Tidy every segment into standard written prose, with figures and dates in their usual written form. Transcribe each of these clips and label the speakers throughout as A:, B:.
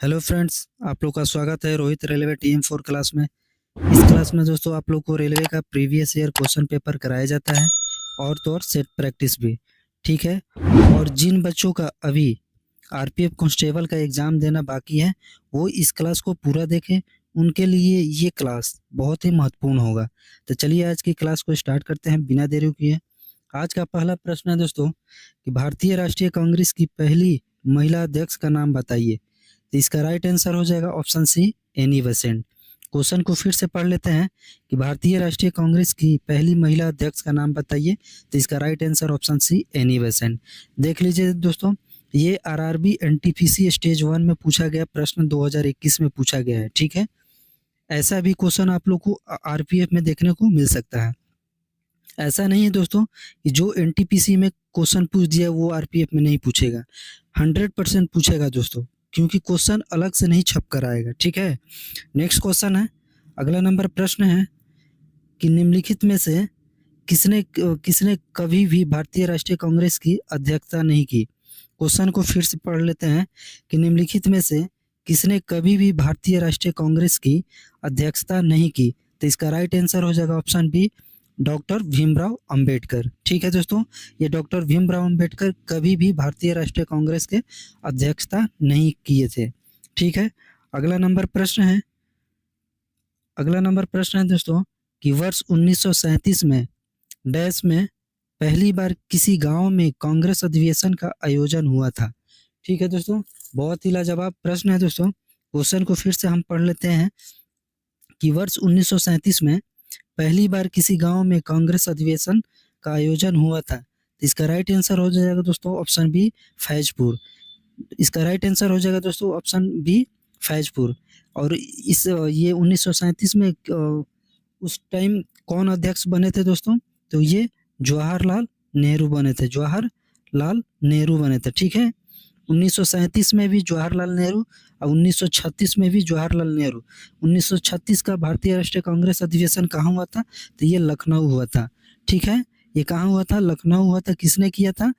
A: Hello friends, आप लोग का स्वागत है रोहित रेलवे टीम 4 क्लास में। इस क्लास में दोस्तों आप लोग को रेलवे का प्रीवियस ईयर क्वेश्चन पेपर कराया जाता है और तो और सेट प्रैक्टिस भी। ठीक है। और जिन बच्चों का अभी आरपीएफ कांस्टेबल का एग्ज़ाम देना बाकी है वो इस क्लास को पूरा देखें। उनके लिए ये क्लास बहुत ही महत्वपूर्ण होगा। तो चलिए आज की क्लास को स्टार्ट करते हैं बिना देरी किए। आज का पहला प्रश्न है दोस्तों कि भारतीय राष्ट्रीय कांग्रेस की पहली महिला अध्यक्ष का नाम बताइए। तो इसका राइट आंसर हो जाएगा option C, Annie Besant. Question को फिर से पढ़ लेते हैं कि भारतीय राष्ट्रीय कांग्रेस की पहली महिला अध्यक्ष का नाम बताइए। तो इसका right answer option C, Annie Besant. देख लीजिए दोस्तों, ये आरआरबी एनटीपीसी स्टेज 1 में पूछा गया प्रश्न 2021 में पूछा गया है। ठीक है। ऐसा भी क्वेश्चन आप लोग को आरपीएफ में देखने को मिल सकता है। ऐसा नहीं है दोस्तों कि जो एनटीपीसी में क्वेश्चन पूछ दिया वो आरपीएफ में नहीं पूछेगा। 100% पूछेगा दोस्तों, क्योंकि क्वेश्चन अलग से नहीं छप कर आएगा। ठीक है। नेक्स्ट क्वेश्चन है, अगला नंबर प्रश्न है कि निम्नलिखित में से किसने किसने कभी भी भारतीय राष्ट्रीय कांग्रेस की अध्यक्षता नहीं की। क्वेश्चन को फिर से पढ़ लेते हैं कि निम्नलिखित में से किसने कभी भी भारतीय राष्ट्रीय कांग्रेस की अध्यक्षता नहीं की। तो इसका राइट आंसर हो जाएगा option B, doctor Bhimrao Ambedkar. ठीक है दोस्तों, ये डॉक्टर भीमराव अंबेडकर कभी भी भारतीय राष्ट्रीय कांग्रेस के अध्यक्षता नहीं किए थे। ठीक है। अगला नंबर प्रश्न है, दोस्तों कि वर्ष 1937 में डैश में पहली बार किसी गांव में कांग्रेस अधिवेशन का आयोजन हुआ था। ठीक है दोस्तों, बहुत ही लाजवाब प्रश्न है दोस्तों। क्वेश्चन को फिर से हम पढ़ लेते हैं कि वर्ष 1937 में पहली बार किसी गांव में कांग्रेस अधिवेशन का आयोजन हुआ था। तो इसका राइट आंसर हो जाएगा दोस्तों ऑप्शन बी, फैजपुर। इसका राइट आंसर हो जाएगा दोस्तों ऑप्शन बी, फैजपुर। और ये 1937 में उस टाइम कौन अध्यक्ष बने थे दोस्तों? तो ये जवाहरलाल नेहरू बने थे, जवाहरलाल नेहरू बने थे। ठीक है। 1937 में भी जवाहरलाल नेहरू और 1936 में भी जवाहरलाल नेहरू। 1936 का भारतीय राष्ट्रीय कांग्रेस अधिवेशन कहाँ हुआ था? तो ये लखनऊ हुआ था। ठीक है। ये कहाँ हुआ था? लखनऊ हुआ था। किसने किया था?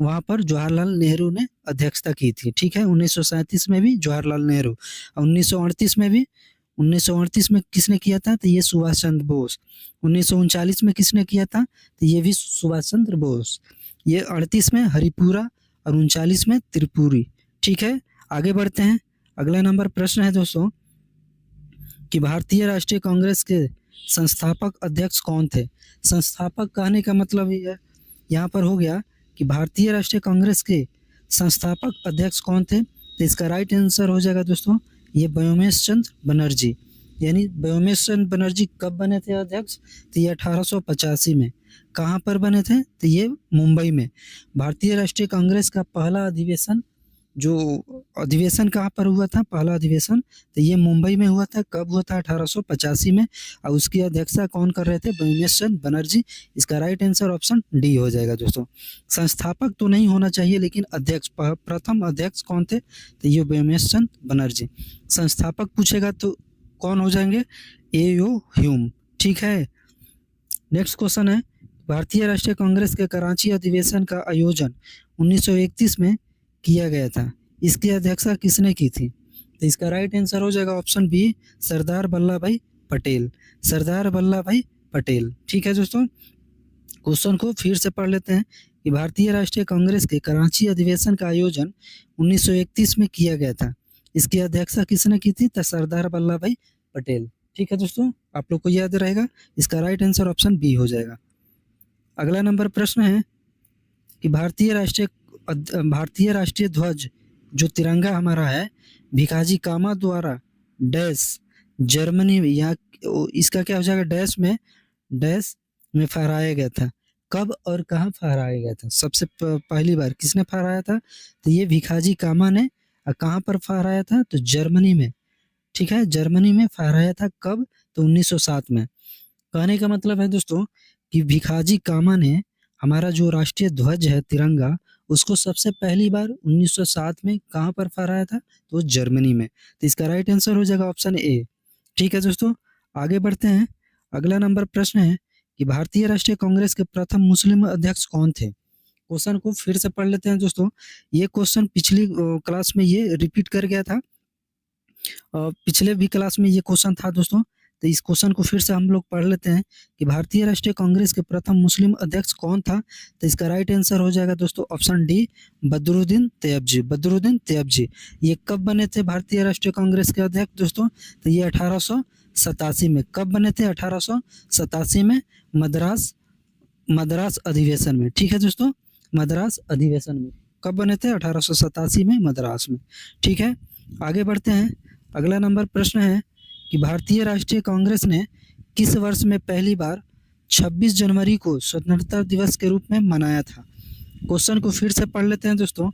A: वहाँ पर जवाहरलाल नेहरू ने अध्यक्षता की थी। ठीक है। 1937 में भी जवाहरलाल नेहरू और 1938 में भी। 1938 में किसने किया था? तो ये सुभाष चंद्र बोस। 1939 में किसने किया था? तो ये भी सुभाष चंद्र बोस। ये 38 में हरिपुरा और 39 में त्रिपुरी। ठीक है। आगे बढ़ते हैं। अगला नंबर प्रश्न है दोस्तों कि भारतीय राष्ट्रीय कांग्रेस के संस्थापक अध्यक्ष कौन थे। संस्थापक कहने का मतलब ये यहाँ पर हो गया कि भारतीय राष्ट्रीय कांग्रेस के संस्थापक अध्यक्ष कौन थे। तो इसका राइट आंसर हो जाएगा दोस्तों ये व्योमेश चंद्र बनर्जी। यानी व्योमेश चंद्र बनर्जी कब बने थे अध्यक्ष? तो ये 1885 में। कहाँ पर बने थे? तो ये मुंबई में। भारतीय राष्ट्रीय कांग्रेस का पहला अधिवेशन, जो अधिवेशन कहाँ पर हुआ था? पहला अधिवेशन तो ये मुंबई में हुआ था। कब हुआ था? 1885 में। और उसकी अध्यक्षता कौन कर रहे थे? व्योमेश चंद्र बनर्जी। इसका राइट आंसर ऑप्शन डी हो जाएगा दोस्तों। संस्थापक तो नहीं होना चाहिए, लेकिन अध्यक्ष, प्रथम अध्यक्ष कौन थे? तो ये व्योमेश चंद्र बनर्जी। संस्थापक पूछेगा तो कौन हो जाएंगे? ए.ओ. ह्यूम। ठीक है। नेक्स्ट क्वेश्चन है, भारतीय राष्ट्रीय कांग्रेस के कराची अधिवेशन का आयोजन 1931 में किया गया था। इसकी अध्यक्षता किसने की थी? तो इसका राइट आंसर हो जाएगा ऑप्शन बी, सरदार वल्लभ भाई पटेल। सरदार वल्लभ भाई पटेल। ठीक है दोस्तों, क्वेश्चन को फिर से पढ़ लेते हैं कि भारतीय राष्ट्रीय कांग्रेस के कराची अधिवेशन का आयोजन 1931 में किया गया था। इसकी अध्यक्षता किसने की थी? तो सरदार वल्लभ भाई पटेल। ठीक है दोस्तों, आप लोग को याद रहेगा। इसका राइट आंसर ऑप्शन बी हो जाएगा। अगला नंबर प्रश्न है कि भारतीय राष्ट्रीय ध्वज, जो तिरंगा हमारा है, भिखाजी कामा द्वारा डैश जर्मनी में, या इसका क्या हो जाएगा? डैश में फहराया गया था। कब और कहाँ फहराया गया था? सबसे पहली बार किसने फहराया था? तो ये भिखाजी कामा ने। कहाँ पर फहराया था? तो जर्मनी में। ठीक है। जर्मनी में फहराया था। कब? तो 1907 में। कहने का मतलब है दोस्तों कि भिखाजी कामा ने हमारा जो राष्ट्रीय ध्वज है तिरंगा, उसको सबसे पहली बार 1907 में कहाँ पर फहराया था? तो जर्मनी में। तो इसका राइट आंसर हो जाएगा ऑप्शन ए। ठीक है दोस्तों, आगे बढ़ते हैं। अगला नंबर प्रश्न है कि भारतीय राष्ट्रीय कांग्रेस के प्रथम मुस्लिम अध्यक्ष कौन थे। क्वेश्चन को फिर से पढ़ लेते हैं दोस्तों। ये क्वेश्चन पिछली क्लास में ये रिपीट कर गया था। पिछले भी क्लास में ये क्वेश्चन था दोस्तों, तो इस क्वेश्चन को फिर से हम लोग पढ़ लेते हैं कि भारतीय राष्ट्रीय कांग्रेस के प्रथम मुस्लिम अध्यक्ष कौन था। तो इसका राइट आंसर हो जाएगा दोस्तों ऑप्शन डी, बदरुद्दीन तैयबजी। बदरुद्दीन तैयबजी ये कब बने थे भारतीय राष्ट्रीय कांग्रेस के अध्यक्ष दोस्तों? तो ये 1887 में। कब बने थे? 1887 में, मद्रास अधिवेशन में। ठीक है दोस्तों, मद्रास अधिवेशन में कब बने थे? 1887 में, मद्रास में। ठीक है, आगे बढ़ते हैं। अगला नंबर प्रश्न है कि भारतीय राष्ट्रीय कांग्रेस ने किस वर्ष में पहली बार 26 जनवरी को स्वतंत्रता दिवस के रूप में मनाया था? क्वेश्चन को फिर से पढ़ लेते हैं दोस्तों।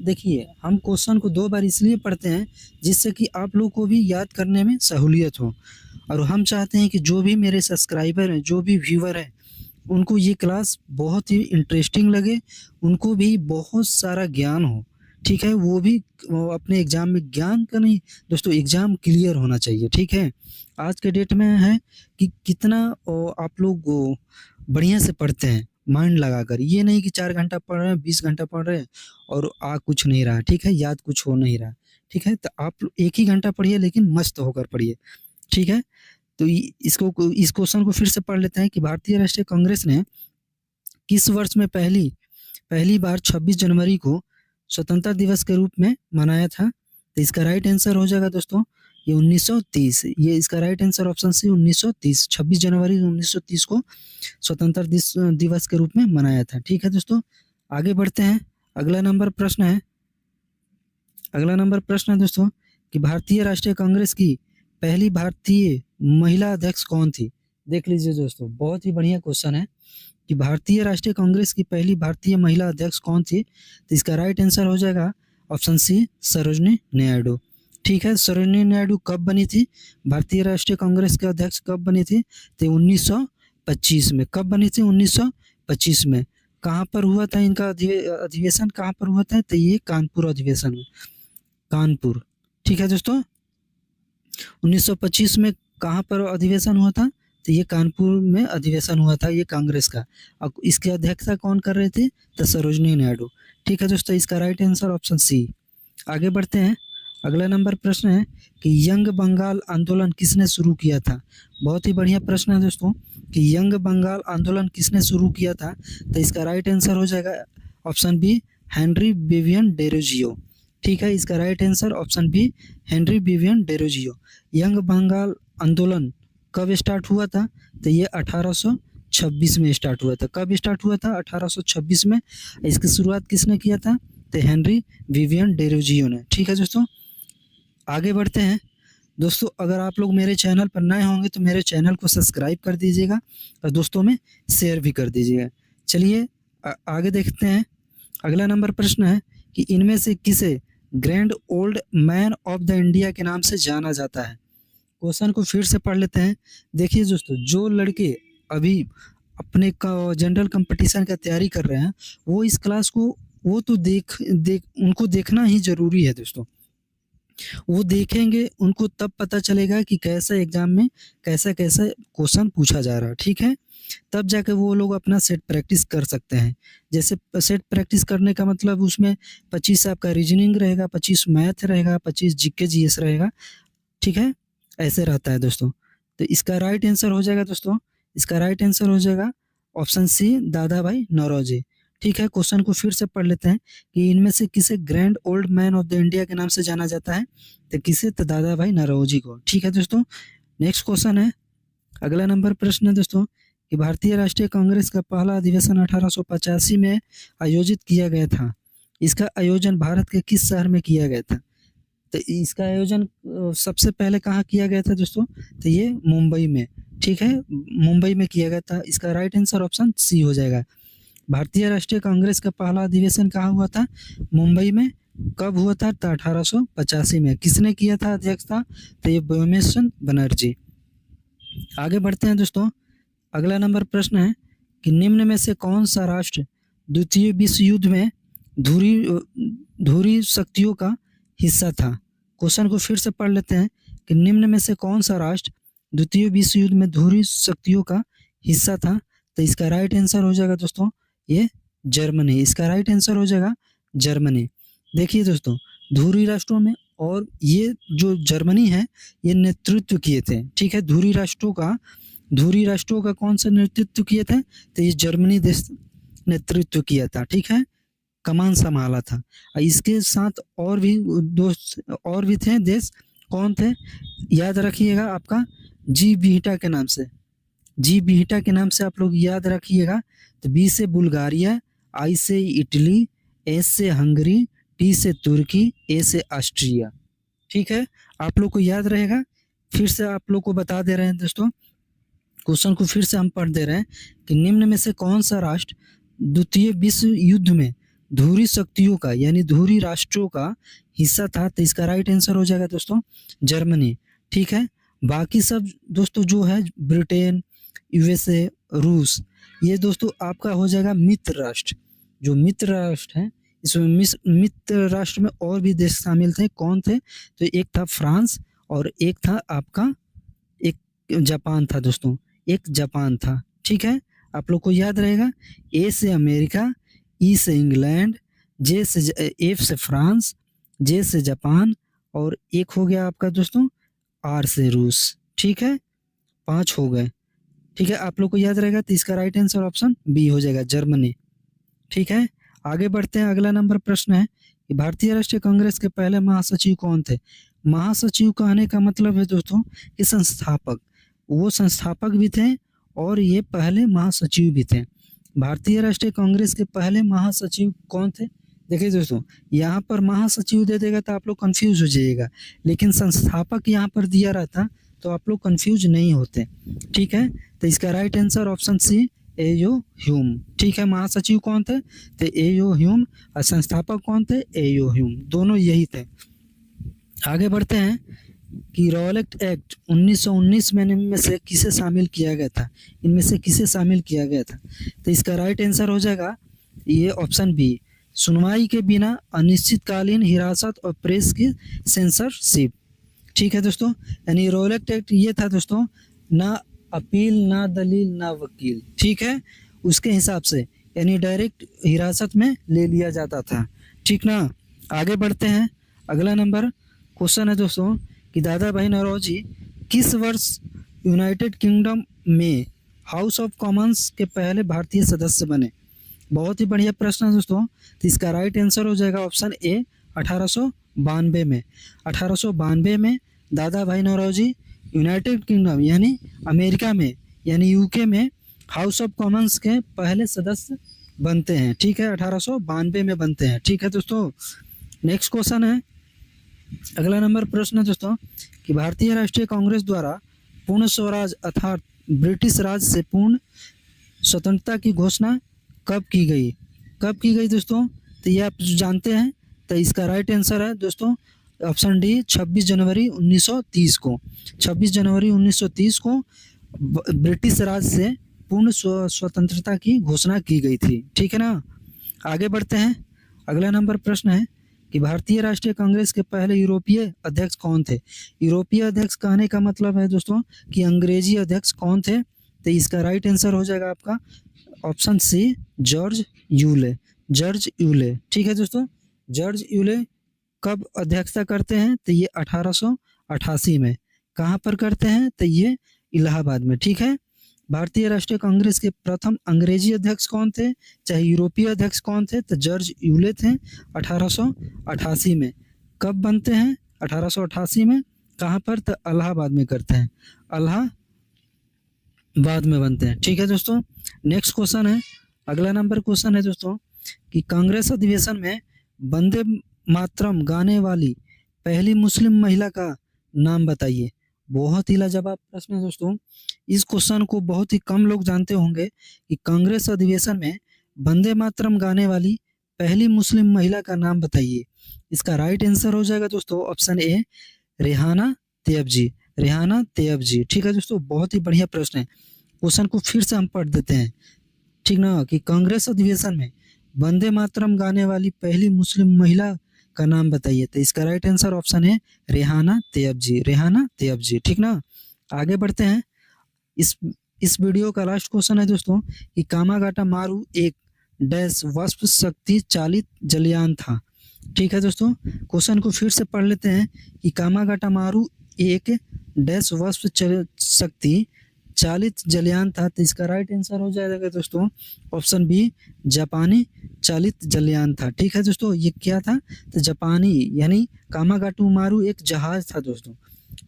A: देखिए, हम क्वेश्चन को 2 बार इसलिए पढ़ते हैं जिससे कि आप लोग को भी याद करने में सहूलियत हो, और हम चाहते हैं कि जो भी मेरे सब्सक्राइबर हैं, जो भी व्यूअर हैं, उनको ये क्लास बहुत ही इंटरेस्टिंग लगे, उनको भी बहुत सारा ज्ञान हो। ठीक है, वो भी अपने एग्ज़ाम में ज्ञान का नहीं दोस्तों, एग्ज़ाम क्लियर होना चाहिए। ठीक है, आज के डेट में है कि कितना आप लोग बढ़िया से पढ़ते हैं माइंड लगाकर। ये नहीं कि 4 घंटा पढ़ रहे हैं, 20 घंटा पढ़ रहे हैं और कुछ नहीं रहा। ठीक है, याद कुछ हो नहीं रहा। ठीक है, तो आप 1 ही घंटा पढ़िए, लेकिन मस्त होकर पढ़िए। ठीक है, तो इस क्वेश्चन को फिर से पढ़ लेते हैं कि भारतीय राष्ट्रीय कांग्रेस ने किस वर्ष में पहली बार 26 जनवरी को स्वतंत्रता दिवस के रूप में मनाया था? तो इसका राइट आंसर हो जाएगा दोस्तों ये 1930। ये इसका राइट आंसर ऑप्शन सी 1930। 26 जनवरी 1930 को स्वतंत्रता दिवस के रूप में मनाया था। ठीक है दोस्तों, आगे बढ़ते हैं। अगला नंबर प्रश्न है दोस्तों कि भारतीय राष्ट्रीय कांग्रेस की पहली भारतीय महिला अध्यक्ष कौन थी? देख लीजिए दोस्तों, बहुत ही बढ़िया क्वेश्चन है कि भारतीय राष्ट्रीय कांग्रेस की पहली भारतीय महिला अध्यक्ष कौन थी? तो इसका राइट आंसर हो जाएगा ऑप्शन सी, सरोजनी नायडू। ठीक है, सरोजनी नायडू कब बनी थी? भारतीय राष्ट्रीय कांग्रेस के अध्यक्ष कब बनी थी? तो 1925 में। कब बनी थी? 1925 में। कहाँ पर हुआ था इनका अधिवेशन? कहाँ पर हुआ था? तो ये कानपुर अधिवेशन में, कानपुर। ठीक है दोस्तों, 1925 में कहाँ पर अधिवेशन हुआ था? तो ये कानपुर में अधिवेशन हुआ था ये कांग्रेस का। अब इसकी अध्यक्षता कौन कर रहे थे? तो सरोजनी नायडू। ठीक है दोस्तों, इसका राइट आंसर ऑप्शन सी। आगे बढ़ते हैं। अगला नंबर प्रश्न है कि यंग बंगाल आंदोलन किसने शुरू किया था? बहुत ही बढ़िया प्रश्न है दोस्तों कि यंग बंगाल आंदोलन किसने शुरू किया था? तो इसका राइट आंसर हो जाएगा option B, Henry Vivian Derozio. ठीक है, इसका right answer option B, Henry Vivian Derozio. Young Bengal आंदोलन कब स्टार्ट हुआ था? तो ये 1826 में स्टार्ट हुआ था। कब स्टार्ट हुआ था? 1826 में। इसकी शुरुआत किसने किया था? तो हेनरी विवियन डेरोजियो ने। ठीक है दोस्तों, आगे बढ़ते हैं। दोस्तों, अगर आप लोग मेरे चैनल पर नए होंगे तो मेरे चैनल को सब्सक्राइब कर दीजिएगा और दोस्तों में शेयर भी कर दीजिएगा। चलिए आगे देखते हैं। अगला नंबर प्रश्न है कि इनमें से किसे grand old man of the India के नाम से जाना जाता है? क्वेश्चन को फिर से पढ़ लेते हैं। देखिए दोस्तों, जो लड़के अभी अपने का जनरल कंपटीशन का तैयारी कर रहे हैं, वो इस क्लास को वो तो उनको देखना ही ज़रूरी है दोस्तों। वो देखेंगे, उनको तब पता चलेगा कि कैसे एग्ज़ाम में कैसा क्वेश्चन पूछा जा रहा है। ठीक है, तब जाके वो लोग अपना सेट प्रैक्टिस कर सकते हैं। जैसे सेट प्रैक्टिस करने का मतलब उसमें 25 आपका रीजनिंग रहेगा, 25 मैथ रहेगा, 25 जीके जीएस रहेगा। ठीक है, ऐसे रहता है दोस्तों। तो इसका राइट आंसर हो जाएगा दोस्तों, इसका राइट आंसर हो जाएगा ऑप्शन सी, दादा भाई नौरोजी। ठीक है, क्वेश्चन को फिर से पढ़ लेते हैं कि इनमें से किसे grand old man of the India के नाम से जाना जाता है? तो किसे? तो दादा भाई नौरोजी को। ठीक है दोस्तों, नेक्स्ट क्वेश्चन है। अगला नंबर प्रश्न है दोस्तों कि भारतीय राष्ट्रीय कांग्रेस का पहला अधिवेशन 1885 में आयोजित किया गया था। इसका आयोजन भारत के किस शहर में किया गया था? तो इसका आयोजन सबसे पहले कहाँ किया गया था दोस्तों? तो ये मुंबई में। ठीक है, मुंबई में किया गया था। इसका राइट आंसर ऑप्शन सी हो जाएगा। भारतीय राष्ट्रीय कांग्रेस का पहला अधिवेशन कहाँ हुआ था? मुंबई में। कब हुआ था? तो 1885 में। किसने किया था अध्यक्षता? तो ये व्योमेश्वर बनर्जी। आगे बढ़ते हैं दोस्तों। अगला नंबर प्रश्न है कि निम्न में से कौन सा राष्ट्र द्वितीय विश्व युद्ध में धुरी शक्तियों का हिस्सा था? क्वेश्चन को फिर से पढ़ लेते हैं कि निम्न में से कौन सा राष्ट्र द्वितीय विश्व युद्ध में धुरी शक्तियों का हिस्सा था? तो इसका राइट आंसर हो जाएगा दोस्तों ये जर्मनी। इसका राइट आंसर हो जाएगा जर्मनी। देखिए दोस्तों, धुरी राष्ट्रों में और ये जो जर्मनी है ये नेतृत्व किए थे। ठीक है, धुरी राष्ट्रों का कौन सा नेतृत्व किए थे? तो ये जर्मनी देश नेतृत्व किया था। ठीक है, कमान संभाला था। इसके साथ और भी थे देश। कौन थे? याद रखिएगा, आपका जी बीटा के नाम से, जी बीटा के नाम से आप लोग याद रखिएगा। तो बी से बुल्गारिया, आई से इटली, एस से हंगरी, टी से तुर्की, ए से ऑस्ट्रिया। ठीक है, आप लोग को याद रहेगा। फिर से आप लोग को बता दे रहे हैं दोस्तों, क्वेश्चन को फिर से हम पढ़ दे रहे हैं कि निम्न में से कौन सा राष्ट्र द्वितीय विश्व युद्ध में धुरी शक्तियों का यानी धुरी राष्ट्रों का हिस्सा था? तो इसका राइट आंसर हो जाएगा दोस्तों जर्मनी। ठीक है, बाकी सब दोस्तों जो है ब्रिटेन, यूएसए, रूस, ये दोस्तों आपका हो जाएगा मित्र राष्ट्र। जो मित्र राष्ट्र है, इसमें मित्र राष्ट्र में और भी देश शामिल थे। कौन थे? तो एक था फ्रांस और एक था आपका एक जापान था दोस्तों, एक जापान था। ठीक है, आप लोग को याद रहेगा। ए से अमेरिका, ई से इंग्लैंड, एफ से फ्रांस, जे से जापान और एक हो गया आपका दोस्तों आर से रूस। ठीक है, 5 हो गए। ठीक है, आप लोग को याद रहेगा। तो इसका राइट आंसर ऑप्शन बी हो जाएगा, जर्मनी। ठीक है, आगे बढ़ते हैं। अगला नंबर प्रश्न है कि भारतीय राष्ट्रीय कांग्रेस के पहले महासचिव कौन थे? महासचिव कहने का मतलब है दोस्तों कि संस्थापक। वो संस्थापक भी थे और ये पहले महासचिव भी थे। भारतीय राष्ट्रीय कांग्रेस के पहले महासचिव कौन थे? देखिए दोस्तों, यहाँ पर महासचिव दे देगा तो आप लोग कंफ्यूज हो जाइएगा, लेकिन संस्थापक यहाँ पर दिया रहता तो आप लोग कंफ्यूज नहीं होते। ठीक है, तो इसका right answer option C, A O Hume. ठीक है, महासचिव कौन थे? तो एयो ह्यूम। और संस्थापक कौन थे? एयो ह्यूम। दोनों यही थे। आगे बढ़ते हैं कि रॉलेट एक्ट 1919 में से किसे शामिल किया गया था? इनमें से किसे शामिल किया गया था? तो इसका राइट आंसर हो जाएगा ये ऑप्शन बी, सुनवाई के बिना अनिश्चितकालीन हिरासत और प्रेस की सेंसरशिप। ठीक है दोस्तों, यानी रॉलेट एक्ट ये था दोस्तों, ना अपील, ना दलील, ना वकील। ठीक है, उसके हिसाब से यानी डायरेक्ट हिरासत में ले लिया जाता था। ठीक ना, आगे बढ़ते हैं। अगला नंबर क्वेश्चन है दोस्तों कि दादा भाई नौरोजी किस वर्ष यूनाइटेड किंगडम में हाउस ऑफ कॉमन्स के पहले भारतीय सदस्य बने? बहुत ही बढ़िया प्रश्न है दोस्तों। तो इसका राइट आंसर हो जाएगा ऑप्शन ए, 1892 में। 1892 में दादा भाई नौरोजी यूनाइटेड किंगडम यानी अमेरिका में यानी यूके में हाउस ऑफ कॉमन्स के पहले सदस्य बनते हैं। ठीक है, 1892 में बनते हैं। ठीक है दोस्तों, नेक्स्ट क्वेश्चन है। अगला नंबर प्रश्न है दोस्तों कि भारतीय राष्ट्रीय कांग्रेस द्वारा पूर्ण स्वराज अर्थात ब्रिटिश राज से पूर्ण स्वतंत्रता की घोषणा कब की गई? कब की गई दोस्तों? तो ये आप जानते हैं। तो इसका राइट आंसर है दोस्तों ऑप्शन डी, 26 जनवरी 1930 को। 26 जनवरी 1930 को ब्रिटिश राज से पूर्ण स्वतंत्रता की घोषणा की गई थी। ठीक है ना, आगे बढ़ते हैं। अगला नंबर प्रश्न है कि भारतीय राष्ट्रीय कांग्रेस के पहले यूरोपीय अध्यक्ष कौन थे? यूरोपीय अध्यक्ष कहने का मतलब है दोस्तों कि अंग्रेजी अध्यक्ष कौन थे? तो इसका राइट आंसर हो जाएगा आपका option C, George Yule. George Yule. ठीक है दोस्तों, जॉर्ज यूले कब अध्यक्षता करते हैं? तो ये 1888 में। कहाँ पर करते हैं? तो ये इलाहाबाद में। ठीक है, भारतीय राष्ट्रीय कांग्रेस के प्रथम अंग्रेजी अध्यक्ष कौन थे, चाहे यूरोपीय अध्यक्ष कौन थे? तो जॉर्ज यूले थे 1888 में। कब बनते हैं? 1888 में। कहाँ पर? तो इलाहाबाद में करते हैं, इलाहाबाद में बनते हैं। ठीक है दोस्तों, नेक्स्ट क्वेश्चन है। अगला नंबर क्वेश्चन है दोस्तों कि कांग्रेस अधिवेशन में वंदे मातरम गाने वाली पहली मुस्लिम महिला का नाम बताइए। बहुत ही लाजवाब प्रश्न है दोस्तों। इस क्वेश्चन को बहुत ही कम लोग जानते होंगे कि कांग्रेस अधिवेशन में वंदे मातरम गाने वाली पहली मुस्लिम महिला का नाम बताइए। इसका राइट आंसर हो जाएगा दोस्तों ऑप्शन ए, रेहाना तैयब जी। रेहाना तैयब जी। ठीक है दोस्तों, बहुत ही बढ़िया प्रश्न है। क्वेश्चन को फिर से हम पढ़ देते हैं। ठीक ना, कि कांग्रेस अधिवेशन में वंदे मातरम गाने वाली पहली मुस्लिम महिला का नाम बताइए। तो इसका राइट आंसर ऑप्शन है रेहाना तैयब जी। रेहाना तैयब जी। ठीक ना, आगे बढ़ते हैं। इस वीडियो का लास्ट क्वेश्चन है दोस्तों कि कामागाटा मारू एक डैश वाष्प शक्ति चालित जलयान था। ठीक है दोस्तों, क्वेश्चन को फिर से पढ़ लेते हैं कि कामागाटामारू एक डैश वस्प शक्ति चालित जलयान था। तो इसका राइट आंसर हो जाएगा दोस्तों ऑप्शन बी, जापानी चालित जलयान था। ठीक है दोस्तों, ये क्या था? तो जापानी यानी कामागाटामारू एक जहाज था दोस्तों।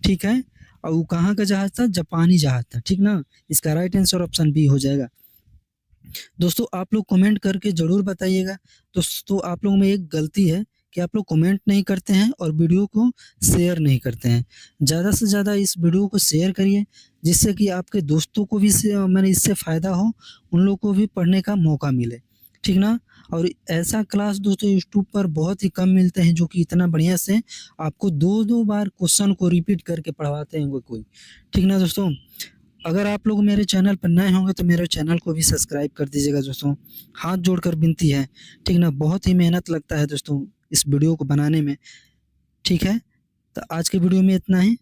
A: ठीक है, और वो कहाँ का जहाज था? जापानी जहाज था। ठीक ना, इसका राइट आंसर ऑप्शन बी हो जाएगा। दोस्तों आप लोग कमेंट करके ज़रूर बताइएगा। दोस्तों आप लोगों में एक गलती है कि आप लोग कमेंट नहीं करते हैं और वीडियो को शेयर नहीं करते हैं। ज़्यादा से ज़्यादा इस वीडियो को शेयर करिए, जिससे कि आपके दोस्तों को भी मैंने इससे फ़ायदा हो, उन लोग को भी पढ़ने का मौका मिले। ठीक ना, और ऐसा क्लास दोस्तों यूट्यूब पर बहुत ही कम मिलते हैं जो कि इतना बढ़िया से आपको 2-2 बार क्वेश्चन को रिपीट करके पढ़वाते हैं कोई। ठीक ना दोस्तों, अगर आप लोग मेरे चैनल पर नए होंगे तो मेरे चैनल को भी सब्सक्राइब कर दीजिएगा दोस्तों, हाथ जोड़कर विनती है। ठीक ना, बहुत ही मेहनत लगता है दोस्तों इस वीडियो को बनाने में। ठीक है, तो आज के वीडियो में इतना ही।